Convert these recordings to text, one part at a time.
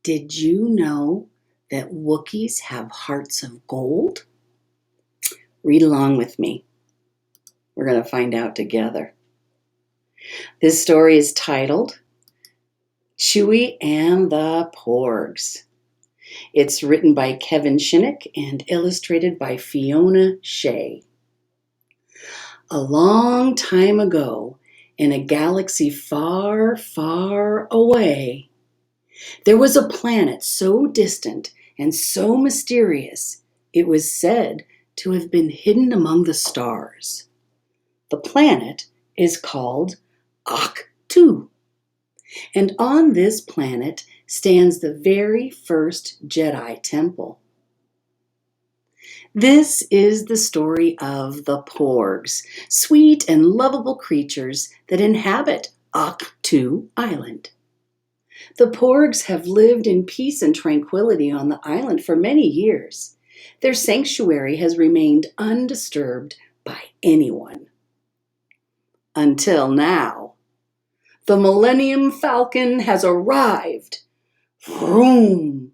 Did you know that Wookiees have hearts of gold? Read along with me. We're going to find out together. This story is titled Chewie and the Porgs. It's written by Kevin Shinick and illustrated by Fiona Hsieh. A long time ago, in a galaxy far, far away, there was a planet so distant and so mysterious, it was said to have been hidden among the stars. The planet is called Ahch-To, and on this planet stands the very first Jedi temple. This is the story of the Porgs, sweet and lovable creatures that inhabit Ahch-To Island. The Porgs have lived in peace and tranquility on the island for many years. Their sanctuary has remained undisturbed by anyone. Until now. The Millennium Falcon has arrived. Vroom!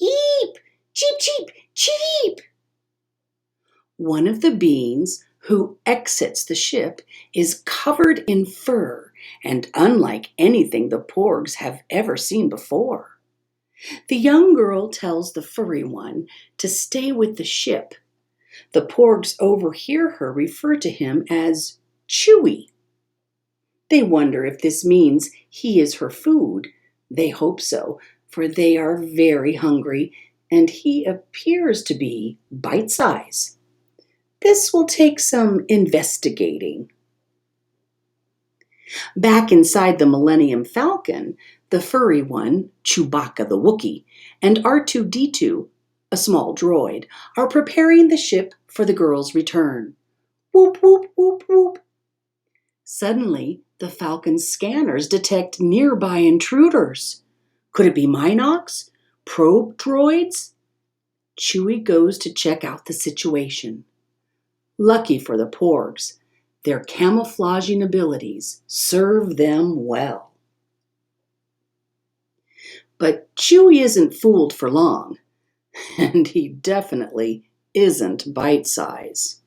Eep! Cheep, cheep, cheep! One of the beings who exits the ship is covered in fur and unlike anything the Porgs have ever seen before. The young girl tells the furry one to stay with the ship. The Porgs overhear her refer to him as Chewie. They wonder if this means he is her food. They hope so, for they are very hungry, and he appears to be bite-size. This will take some investigating. Back inside the Millennium Falcon, the furry one, Chewbacca the Wookiee, and R2-D2, a small droid, are preparing the ship for the girl's return. Whoop, whoop, whoop, whoop. Suddenly, the Falcon's scanners detect nearby intruders. Could it be Minocs? Probe droids? Chewie goes to check out the situation. Lucky for the Porgs, their camouflaging abilities serve them well. But Chewie isn't fooled for long, and he definitely isn't bite-size.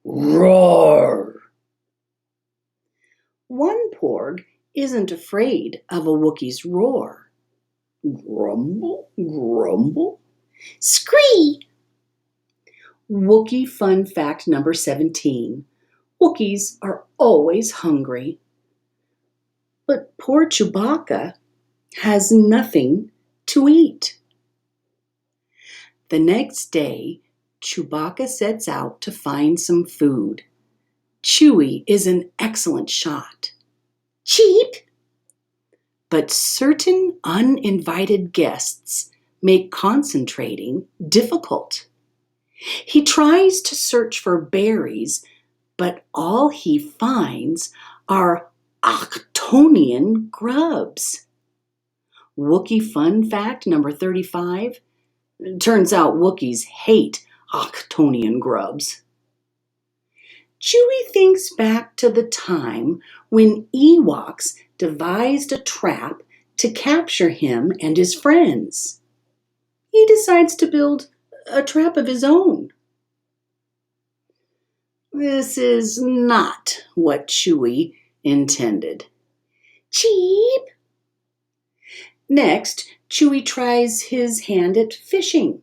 Roar! One Porg isn't afraid of a Wookiee's roar. Grumble, grumble, scree! Wookiee fun fact number 17. Wookiees are always hungry. But poor Chewbacca has nothing to eat. The next day, Chewbacca sets out to find some food. Chewie is an excellent shot. Cheep! But certain uninvited guests make concentrating difficult. He tries to search for berries, but all he finds are Ahch-Tonian grubs. Wookiee fun fact number 35. Turns out Wookiees hate Ahch-Tonian grubs. Chewie thinks back to the time when Ewoks devised a trap to capture him and his friends. He decides to build a trap of his own. This is not what Chewie intended. Cheep! Next, Chewie tries his hand at fishing.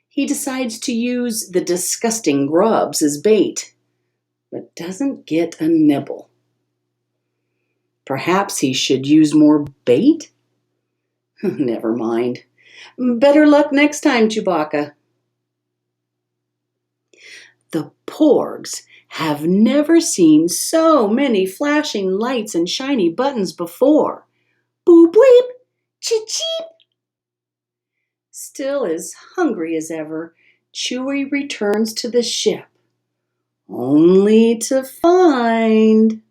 He decides to use the disgusting grubs as bait, but doesn't get a nibble. Perhaps he should use more bait? Never mind. Better luck next time, Chewbacca. The Porgs have never seen so many flashing lights and shiny buttons before. Boop weep, cheep cheep. Still as hungry as ever, Chewie returns to the ship, only to find...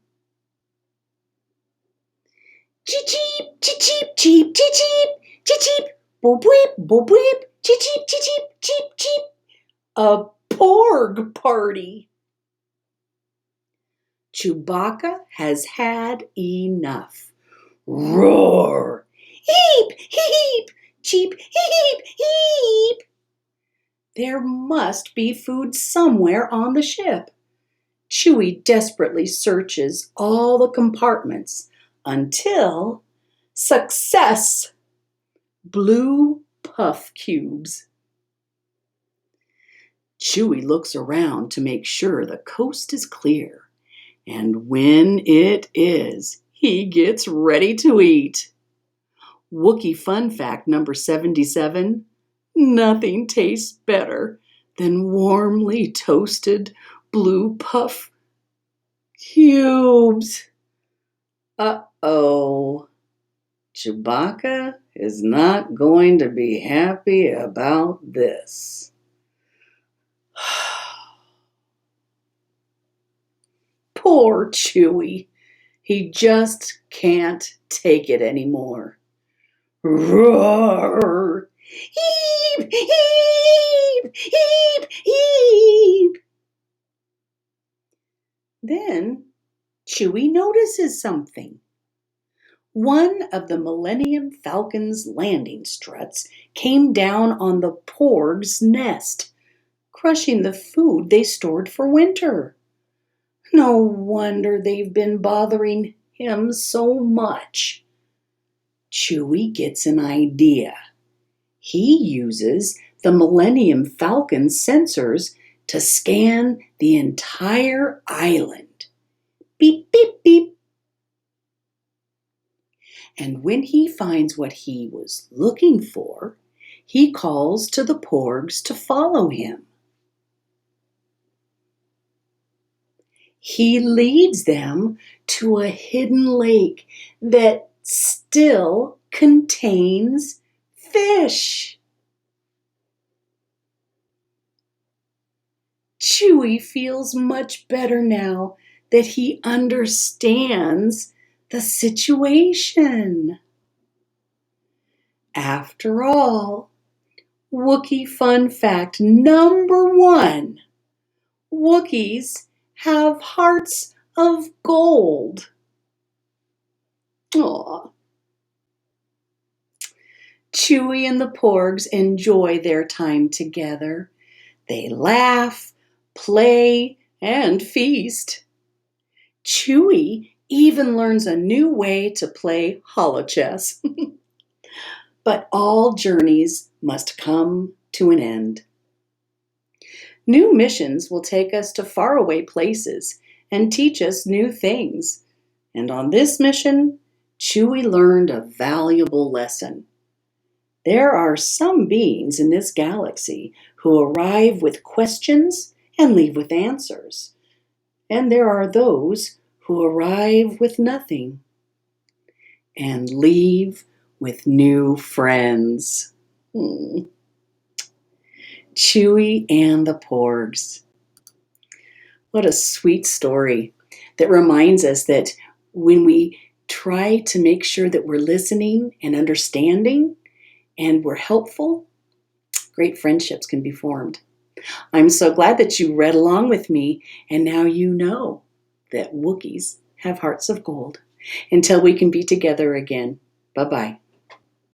Cheep cheep, cheep cheep, cheep cheep cheep, cheep cheep, boop weep, boop weep, cheep cheep, cheep cheep, cheep cheep. A Porg party. Chewbacca has had enough. Roar! Heep! Heep! Cheep, heep, heep. There must be food somewhere on the ship. Chewie desperately searches all the compartments until success! Blue puff cubes. Chewie looks around to make sure the coast is clear, and when it is, he gets ready to eat. Wookiee fun fact number 77, nothing tastes better than warmly toasted blue puff cubes. Uh-oh. Chewbacca is not going to be happy about this. Poor Chewie. He just can't take it anymore. Roar! Heep! Heep! Heep! Heep! Then Chewie notices something. One of the Millennium Falcon's landing struts came down on the Porgs' nest, crushing the food they stored for winter. No wonder they've been bothering him so much. Chewie gets an idea. He uses the Millennium Falcon's sensors to scan the entire island. Beep, beep, beep. And when he finds what he was looking for, he calls to the Porgs to follow him. He leads them to a hidden lake that still contains fish. Chewie feels much better now that he understands the situation. After all, Wookiee fun fact number 1, Wookiees have hearts of gold. Aww. Chewie and the Porgs enjoy their time together. They laugh, play, and feast. Chewie even learns a new way to play holochess. But all journeys must come to an end. New missions will take us to faraway places and teach us new things. And on this mission, Chewie learned a valuable lesson. There are some beings in this galaxy who arrive with questions and leave with answers. And there are those who arrive with nothing and leave with new friends. Chewie and the Porgs. What a sweet story that reminds us that when we try to make sure that we're listening and understanding and we're helpful, great friendships can be formed. I'm so glad that you read along with me, and now you know that Wookiees have hearts of gold. Until we can be together again, bye-bye.